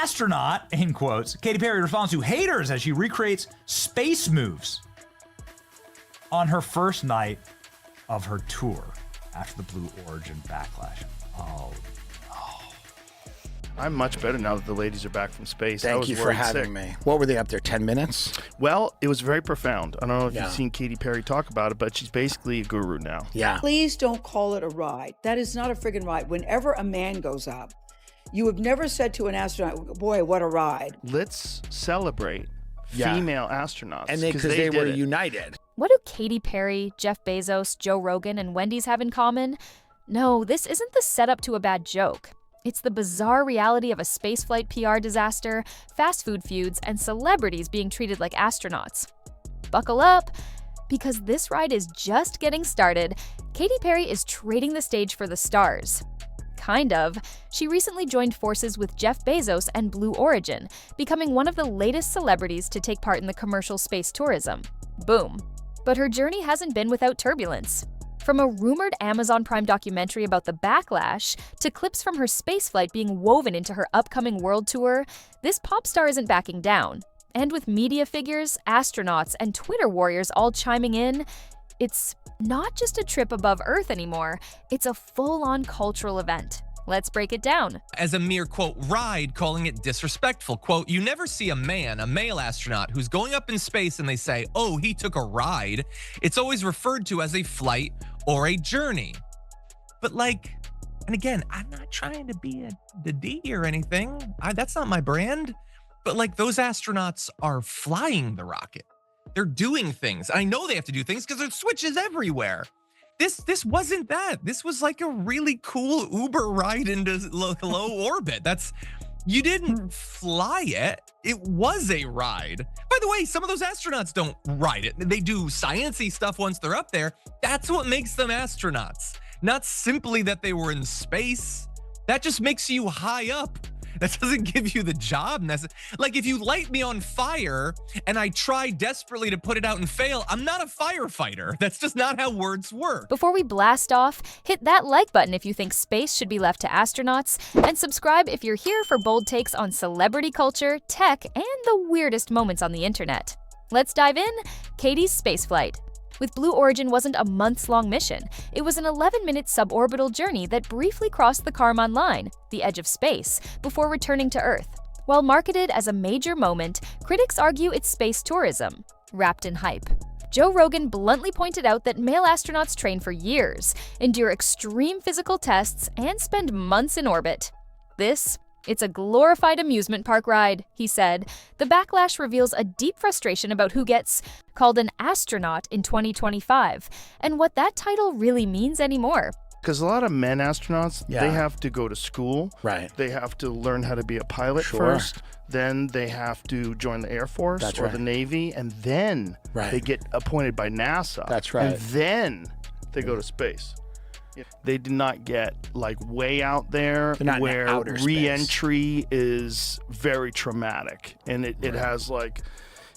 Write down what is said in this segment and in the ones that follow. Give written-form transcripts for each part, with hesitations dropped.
astronaut, in quotes, Katy Perry responds to haters as she recreates space moves on her first night of her tour after the Blue Origin backlash. Oh, I'm much better now that the ladies are back from space. Thank you for having me. What were they up there, 10 minutes? Well, it was very profound. I don't know if you've seen Katy Perry talk about it, but she's basically a guru now. Yeah. Please don't call it a ride. That is not a friggin' ride. Whenever a man goes up, you have never said to an astronaut, boy, what a ride. Let's celebrate female astronauts. And because they were united. What do Katy Perry, Jeff Bezos, Joe Rogan, and Wendys have in common? No, this isn't the setup to a bad joke. It's the bizarre reality of a spaceflight PR disaster, fast food feuds, and celebrities being treated like astronauts. Buckle up, because this ride is just getting started. Katy Perry is trading the stage for the stars. Kind of. She recently joined forces with Jeff Bezos and Blue Origin, becoming one of the latest celebrities to take part in the commercial space tourism. Boom. But her journey hasn't been without turbulence. From a rumored Amazon Prime documentary about the backlash to clips from her spaceflight being woven into her upcoming world tour, this pop star isn't backing down. And with media figures, astronauts, and Twitter warriors all chiming in, it's not just a trip above Earth anymore, it's a full-on cultural event. Let's break it down. As a mere, quote, ride, calling it disrespectful. Quote, you never see a male astronaut, who's going up in space and they say, oh, he took a ride. It's always referred to as a flight or a journey. But like, and again, I'm not trying to be a D or anything. That's not my brand. But like, those astronauts are flying the rocket. They're doing things. I know they have to do things because there's switches everywhere. This wasn't that. This was like a really cool Uber ride into low orbit. You didn't fly it. It was a ride. By the way, some of those astronauts don't ride it. They do science-y stuff once they're up there. That's what makes them astronauts. Not simply that they were in space. That just makes you high up. That doesn't give you the job. Like if you light me on fire and I try desperately to put it out and fail, I'm not a firefighter. That's just not how words work. Before we blast off, hit that like button if you think space should be left to astronauts, and subscribe if you're here for bold takes on celebrity culture, tech, and the weirdest moments on the internet. Let's dive in. Katy's spaceflight. With Blue Origin wasn't a months-long mission. It was an 11-minute suborbital journey that briefly crossed the Kármán line, the edge of space, before returning to Earth. While marketed as a major moment, critics argue it's space tourism, wrapped in hype. Joe Rogan bluntly pointed out that male astronauts train for years, endure extreme physical tests, and spend months in orbit. It's a glorified amusement park ride, he said. The backlash reveals a deep frustration about who gets called an astronaut in 2025, and what that title really means anymore. Because a lot of men astronauts, they have to go to school. Right. They have to learn how to be a pilot first. Then they have to join the Air Force or the Navy. And then they get appointed by NASA. That's right. And then they go to space. They did not get like way out there where re-entry is very traumatic. And it has like,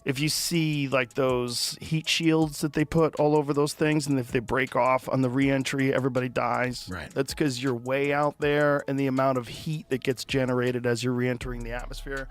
if you see like those heat shields that they put all over those things, and if they break off on the re-entry, everybody dies. Right. That's because you're way out there, and the amount of heat that gets generated as you're re-entering the atmosphere.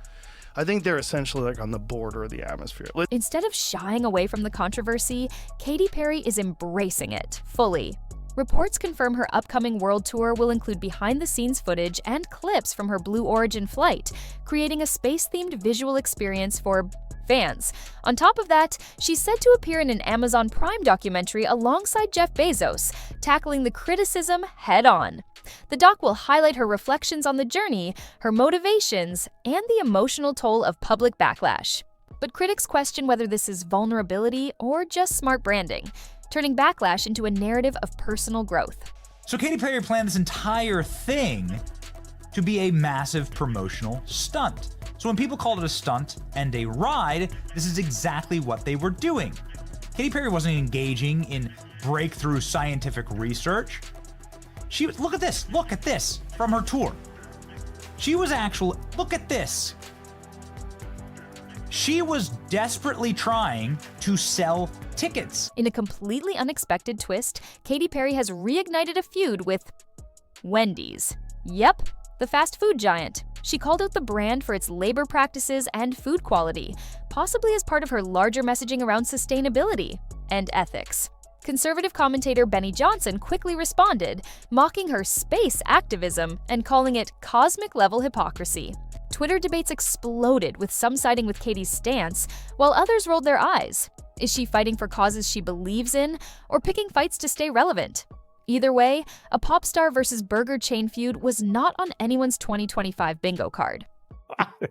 I think they're essentially like on the border of the atmosphere. Instead of shying away from the controversy, Katy Perry is embracing it fully. Reports confirm her upcoming world tour will include behind-the-scenes footage and clips from her Blue Origin flight, creating a space-themed visual experience for fans. On top of that, she's said to appear in an Amazon Prime documentary alongside Jeff Bezos, tackling the criticism head-on. The doc will highlight her reflections on the journey, her motivations, and the emotional toll of public backlash. But critics question whether this is vulnerability or just smart branding, turning backlash into a narrative of personal growth. So Katy Perry planned this entire thing to be a massive promotional stunt. So when people called it a stunt and a ride, this is exactly what they were doing. Katy Perry wasn't engaging in breakthrough scientific research. Look at this from her tour. Look at this. She was desperately trying to sell tickets. In a completely unexpected twist, Katy Perry has reignited a feud with Wendys. Yep, the fast food giant. She called out the brand for its labor practices and food quality, possibly as part of her larger messaging around sustainability and ethics. Conservative commentator Benny Johnson quickly responded, mocking her space activism and calling it cosmic-level hypocrisy. Twitter debates exploded, with some siding with Katy's stance, while others rolled their eyes. Is she fighting for causes she believes in, or picking fights to stay relevant? Either way, a pop star versus burger chain feud was not on anyone's 2025 bingo card.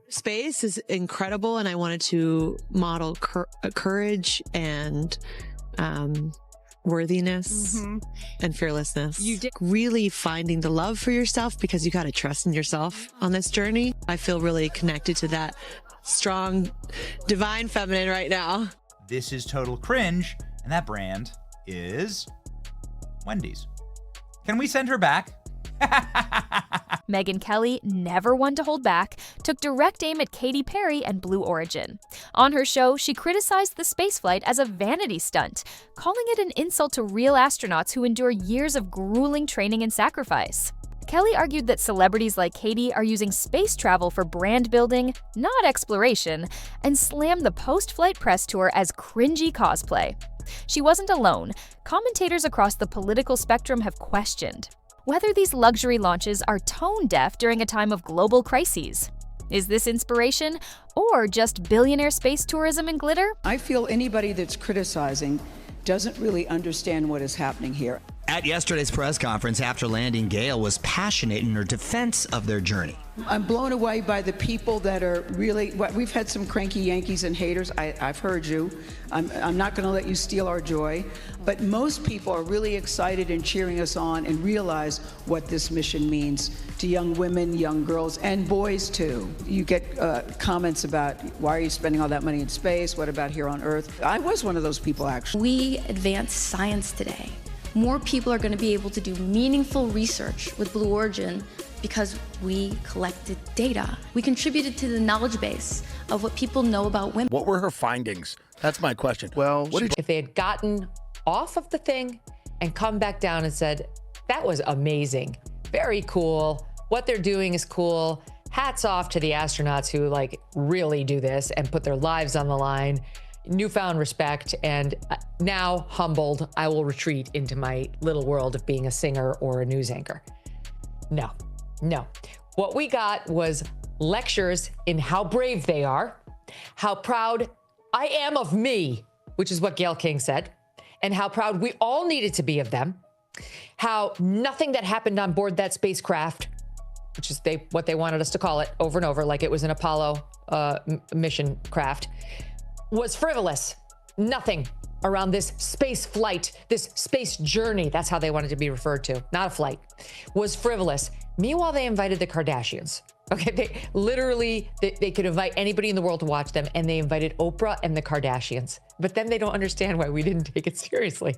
Space is incredible, and I wanted to model courage and worthiness and fearlessness. You did really finding the love for yourself, because you got to trust in yourself on this journey. I feel really connected to that strong, divine feminine right now. This is total cringe, and that brand is Wendy's. Can we send her back? Megyn Kelly, never one to hold back, took direct aim at Katy Perry and Blue Origin. On her show, she criticized the spaceflight as a vanity stunt, calling it an insult to real astronauts who endure years of grueling training and sacrifice. Kelly argued that celebrities like Katy are using space travel for brand building, not exploration, and slammed the post-flight press tour as cringy cosplay. She wasn't alone. Commentators across the political spectrum have questioned whether these luxury launches are tone-deaf during a time of global crises. Is this inspiration, or just billionaire space tourism and glitter? I feel anybody that's criticizing doesn't really understand what is happening here. At yesterday's press conference after landing, Gail was passionate in her defense of their journey. I'm blown away by the people that are really, we've had some cranky Yankees and haters. I've heard you. I'm not going to let you steal our joy. But most people are really excited and cheering us on and realize what this mission means to young women, young girls, and boys too. You get comments about, why are you spending all that money in space? What about here on Earth? I was one of those people, actually. We advance science today. More people are going to be able to do meaningful research with Blue Origin because we collected data. We contributed to the knowledge base of what people know about women. What were her findings? That's my question. Well, if they had gotten off of the thing and come back down and said, that was amazing, very cool, what they're doing is cool, hats off to the astronauts who like really do this and put their lives on the line, newfound respect, and now humbled, I will retreat into my little world of being a singer or a news anchor. No. What we got was lectures in how brave they are, how proud I am of me, which is what Gayle King said, and how proud we all needed to be of them, how nothing that happened on board that spacecraft, which is what they wanted us to call it over and over, like it was an Apollo mission craft, was frivolous. Nothing around this space flight, this space journey, that's how they wanted to be referred to, not a flight, was frivolous. Meanwhile, they invited the Kardashians. Okay, they literally, they could invite anybody in the world to watch them, and they invited Oprah and the Kardashians. But then they don't understand why we didn't take it seriously.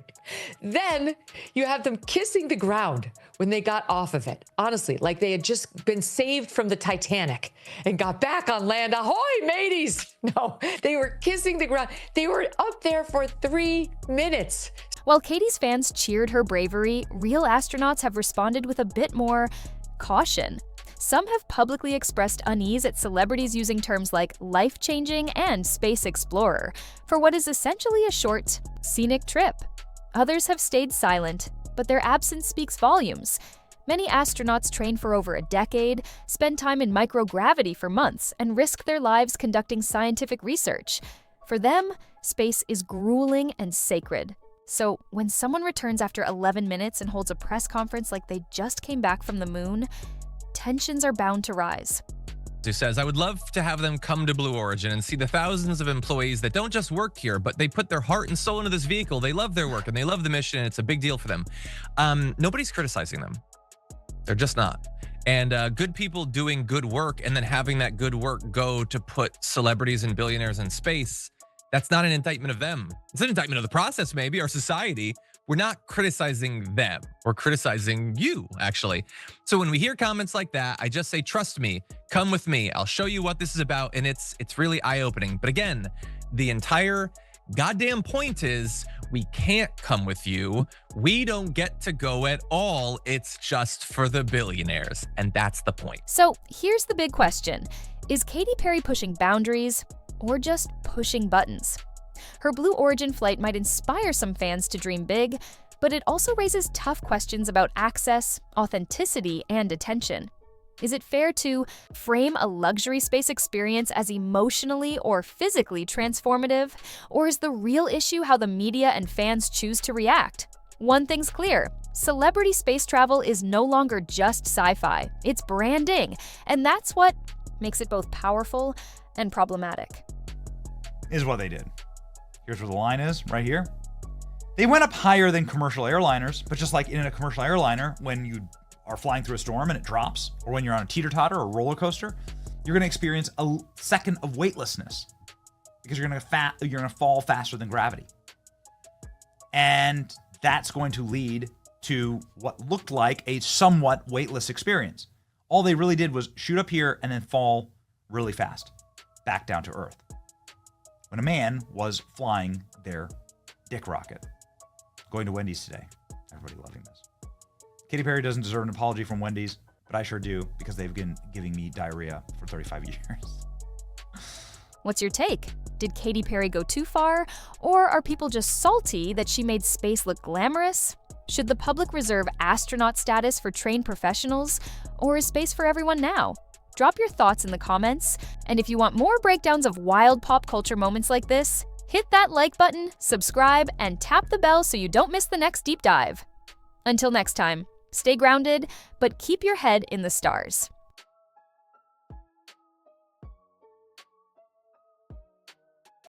Then you have them kissing the ground when they got off of it. Honestly, like they had just been saved from the Titanic and got back on land. Ahoy, mateys! No, they were kissing the ground. They were up there for 3 minutes. While Katy's fans cheered her bravery, real astronauts have responded with a bit more caution. Some have publicly expressed unease at celebrities using terms like life-changing and space explorer for what is essentially a short, scenic trip. Others have stayed silent, but their absence speaks volumes. Many astronauts train for over a decade, spend time in microgravity for months, and risk their lives conducting scientific research. For them, space is grueling and sacred. So when someone returns after 11 minutes and holds a press conference like they just came back from the moon, tensions are bound to rise. Who says, I would love to have them come to Blue Origin and see the thousands of employees that don't just work here, but they put their heart and soul into this vehicle. They love their work and they love the mission, and it's a big deal for them. Nobody's criticizing them. They're just not. And good people doing good work and then having that good work go to put celebrities and billionaires in space, that's not an indictment of them. It's an indictment of the process, maybe, our society. We're not criticizing them. We're criticizing you, actually. So when we hear comments like that, I just say, trust me, come with me. I'll show you what this is about, and it's really eye-opening. But again, the entire Goddamn point is, we can't come with you. We don't get to go at all. It's just for the billionaires. And that's the point. So here's the big question. Is Katy Perry pushing boundaries or just pushing buttons? Her Blue Origin flight might inspire some fans to dream big, but it also raises tough questions about access, authenticity, and attention. Is it fair to frame a luxury space experience as emotionally or physically transformative? Or is the real issue how the media and fans choose to react? One thing's clear. Celebrity space travel is no longer just sci-fi. It's branding, and that's what makes it both powerful and problematic. Is what they did. Here's where the line is, right here. They went up higher than commercial airliners, but just like in a commercial airliner, when you are flying through a storm and it drops, or when you're on a teeter-totter or a roller coaster, you're going to experience a second of weightlessness because you're going to fall faster than gravity. And that's going to lead to what looked like a somewhat weightless experience. All they really did was shoot up here and then fall really fast back down to Earth. When a man was flying their dick rocket. Going to Wendy's today. Everybody loving this. Katy Perry doesn't deserve an apology from Wendy's, but I sure do because they've been giving me diarrhea for 35 years. What's your take? Did Katy Perry go too far? Or are people just salty that she made space look glamorous? Should the public reserve astronaut status for trained professionals? Or is space for everyone now? Drop your thoughts in the comments. And if you want more breakdowns of wild pop culture moments like this, hit that like button, subscribe, and tap the bell so you don't miss the next deep dive. Until next time, stay grounded, but keep your head in the stars.